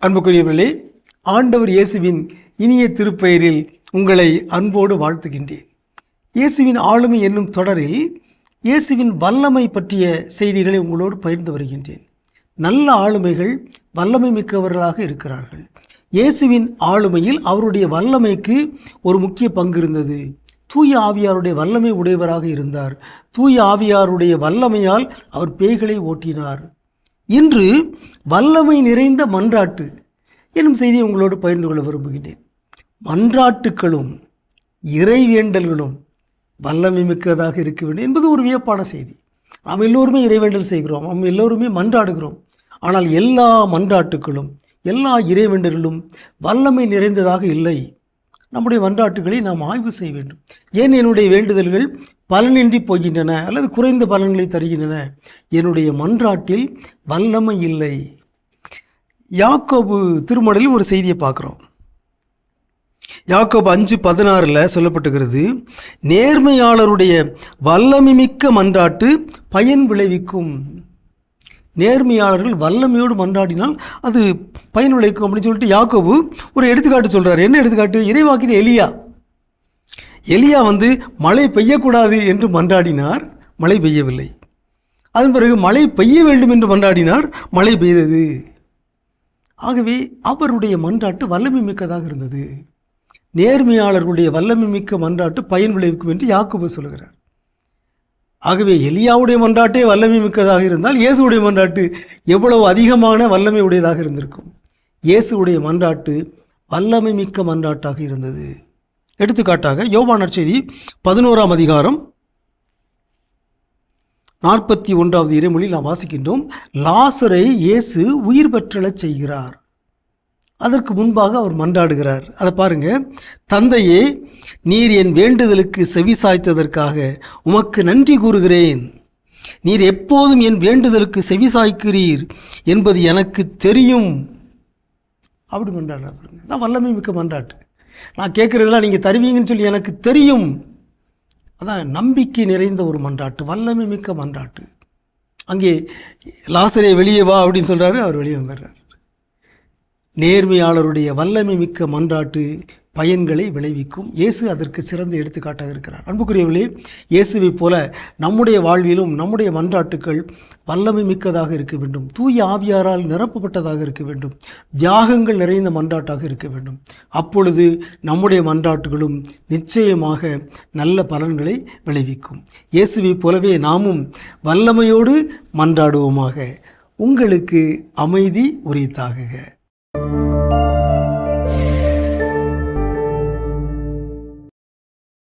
அன்புக்குரியவர்களே, ஆண்டவர் இயேசுவின் இனிய திருப்பெயரில் உங்களை அன்போடு வாழ்த்துகின்றேன். இயேசுவின் ஆளுமை என்னும் தொடரில் இயேசுவின் வல்லமை பற்றிய செய்திகளை உங்களோடு பகிர்ந்து வருகின்றேன். நல்ல ஆளுமைகள் வல்லமை மிக்கவர்களாக இருக்கிறார்கள். இயேசுவின் ஆளுமையில் அவருடைய வல்லமைக்கு ஒரு முக்கிய பங்கு இருந்தது. தூய ஆவியாருடைய வல்லமை உடையவராக இருந்தார். தூய ஆவியாருடைய வல்லமையால் அவர் பேய்களை ஓட்டினார். இன்று வல்லமை நிறைந்த மன்றாட்டு என்னும் செய்தியை உங்களோடு பகிர்ந்து கொள்ள விரும்புகின்றேன். மன்றாட்டுக்களும் இறைவேண்டல்களும் வல்லமை மிக்கதாக இருக்க வேண்டும் என்பது ஒரு வியப்பான செய்தி. நாம் எல்லோருமே இறைவேண்டல் செய்கிறோம், நாம் எல்லோருமே மன்றாடுகிறோம். ஆனால் எல்லா மன்றாட்டுக்களும் எல்லா இறைவேண்டல்களும் வல்லமை நிறைந்ததாக இல்லை. நம்முடைய மன்றாட்டுகளை நாம் ஆய்வு செய்ய வேண்டும். ஏன் என்னுடைய வேண்டுதல்கள் பலனின்றி போகின்றன அல்லது குறைந்த பலன்களை தருகின்றன? என்னுடைய மன்றாட்டில் வல்லமை இல்லை. யாக்கோபு திருமடலில் ஒரு செய்தியை பார்க்குறோம். யாக்கோபு 5:16 சொல்லப்பட்டுகிறது, நேர்மையாளருடைய வல்லமை மிக்க மன்றாட்டு பயன் விளைவிக்கும். நேர்மையாளர்கள் வல்லமையோடு மன்றாடினால் அது பயன் விளைவிக்கும் அப்படின்னு சொல்லிட்டு யாக்கோபு ஒரு எடுத்துக்காட்டு சொல்கிறார். என்ன எடுத்துக்காட்டு? இறைவாக்கின எலியா மழை பெய்யக்கூடாது என்று மன்றாடினார், மழை பெய்யவில்லை. அதன் பிறகு மழை பெய்ய வேண்டும் என்று மன்றாடினார், மழை பெய்தது. ஆகவே அவருடைய மன்றாட்டு வல்லமை மிக்கதாக இருந்தது. நேர்மையாளர்களுடைய வல்லமை மிக்க மன்றாட்டு பயன் விளைவிக்கும் என்று யாக்கோபு சொல்கிறார். ஆகவே எலியாவுடைய மன்றாட்டே வல்லமை மிக்கதாக இருந்தால் இயேசுடைய மன்றாட்டு எவ்வளவு அதிகமான வல்லமை உடையதாக இருந்திருக்கும். இயேசுடைய மன்றாட்டு வல்லமை மிக்க மன்றாட்டாக இருந்தது. எடுத்துக்காட்டாக யோவான் நற்செய்தி 11ஆம் அதிகாரம் 41வது இறைமொழியில் நாம் வாசிக்கின்றோம், லாசரை இயேசு உயிர் பெற்றெழச் செய்கிறார். அதற்கு முன்பாக அவர் மன்றாடுகிறார். அதை பாருங்க. தந்தையே, நீர் என் வேண்டுதலுக்கு செவி சாய்த்ததற்காக உமக்கு நன்றி கூறுகிறேன். நீர் எப்போதும் என் வேண்டுதலுக்கு செவி சாய்க்கிறீர் என்பது எனக்கு தெரியும். அப்படி மன்றாடுறார் பாருங்க. அதான் வல்லமை மிக்க மன்றாட்டு. நான் கேட்குறதெல்லாம் நீங்கள் தருவீங்கன்னு சொல்லி எனக்கு தெரியும். அதான் நம்பிக்கை நிறைந்த ஒரு மன்றாட்டு, வல்லமை மிக்க மன்றாட்டு. அங்கே லாசரே வெளியே வா அப்படின்னு சொல்கிறாரு, அவர் வெளியே வந்துடுறார். நேர்மையாளருடைய வல்லமை மிக்க மன்றாட்டு பயன்களை விளைவிக்கும். இயேசு அதற்கு சிறந்த எடுத்துக்காட்டாக இருக்கிறார். அன்புக்குரியவர்களே, இயேசுவை போல நம்முடைய வாழ்விலும் நம்முடைய மன்றாட்டுக்கள் வல்லமை மிக்கதாக இருக்க வேண்டும். தூய ஆவியாரால் நிரப்பப்பட்டதாக இருக்க வேண்டும். தியாகங்கள் நிறைந்த மன்றாட்டாக இருக்க வேண்டும். அப்பொழுது நம்முடைய மன்றாட்டுகளும் நிச்சயமாக நல்ல பலன்களை விளைவிக்கும். இயேசுவை போலவே நாமும் வல்லமையோடு மன்றாடுவோமாக. உங்களுக்கு அமைதி உரித்தாகுக.